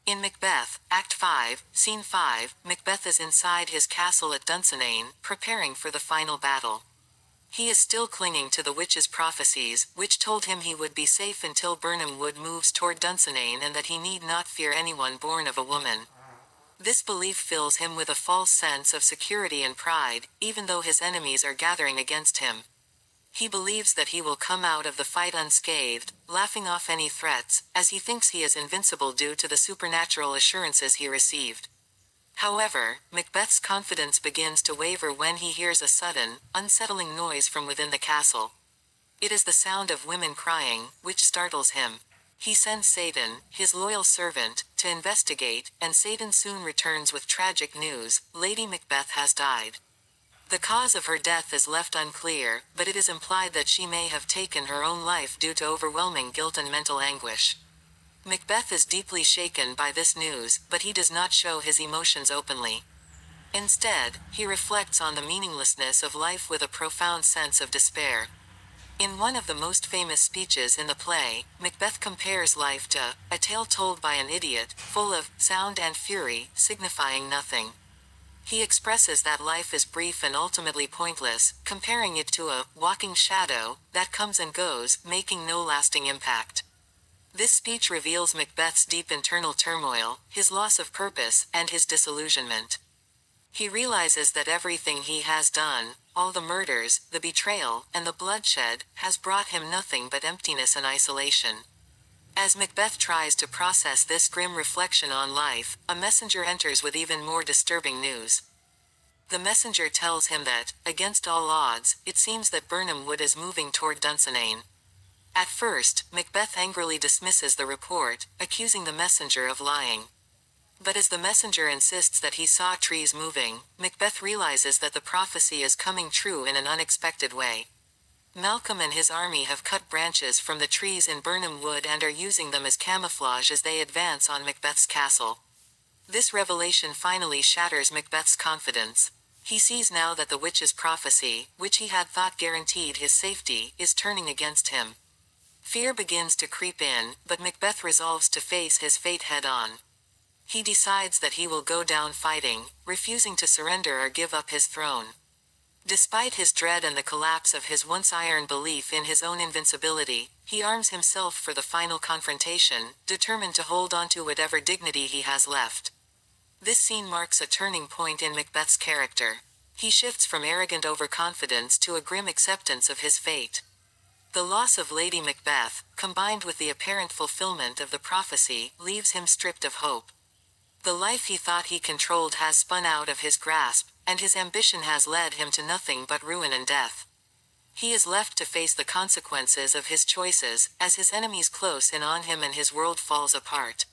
In Macbeth, Act 5, Scene 5, Macbeth is inside his castle at Dunsinane, preparing for the final battle. He is still clinging to the witch's prophecies, which told him he would be safe until Birnam Wood moves toward Dunsinane and that he need not fear anyone born of a woman. This belief fills him with a false sense of security and pride, even though his enemies are gathering against him. He believes that he will come out of the fight unscathed, laughing off any threats, as he thinks he is invincible due to the supernatural assurances he received. However, Macbeth's confidence begins to waver when he hears a sudden, unsettling noise from within the castle. It is the sound of women crying, which startles him. He sends Satan, his loyal servant, to investigate, and Satan soon returns with tragic news: Lady Macbeth has died. The cause of her death is left unclear, but it is implied that she may have taken her own life due to overwhelming guilt and mental anguish. Macbeth is deeply shaken by this news, but he does not show his emotions openly. Instead, he reflects on the meaninglessness of life with a profound sense of despair. In one of the most famous speeches in the play, Macbeth compares life to a tale told by an idiot, full of sound and fury, signifying nothing. He expresses that life is brief and ultimately pointless, comparing it to a walking shadow that comes and goes, making no lasting impact. This speech reveals Macbeth's deep internal turmoil, his loss of purpose, and his disillusionment. He realizes that everything he has done, all the murders, the betrayal, and the bloodshed, has brought him nothing but emptiness and isolation. As Macbeth tries to process this grim reflection on life, a messenger enters with even more disturbing news. The messenger tells him that, against all odds, it seems that Birnam Wood is moving toward Dunsinane. At first, Macbeth angrily dismisses the report, accusing the messenger of lying. But as the messenger insists that he saw trees moving, Macbeth realizes that the prophecy is coming true in an unexpected way. Malcolm and his army have cut branches from the trees in Birnam Wood and are using them as camouflage as they advance on Macbeth's castle. This revelation finally shatters Macbeth's confidence. He sees now that the witch's prophecy, which he had thought guaranteed his safety, is turning against him. Fear begins to creep in, but Macbeth resolves to face his fate head-on. He decides that he will go down fighting, refusing to surrender or give up his throne. Despite his dread and the collapse of his once iron belief in his own invincibility, he arms himself for the final confrontation, determined to hold on to whatever dignity he has left. This scene marks a turning point in Macbeth's character. He shifts from arrogant overconfidence to a grim acceptance of his fate. The loss of Lady Macbeth, combined with the apparent fulfillment of the prophecy, leaves him stripped of hope. The life he thought he controlled has spun out of his grasp, and his ambition has led him to nothing but ruin and death. He is left to face the consequences of his choices, as his enemies close in on him and his world falls apart.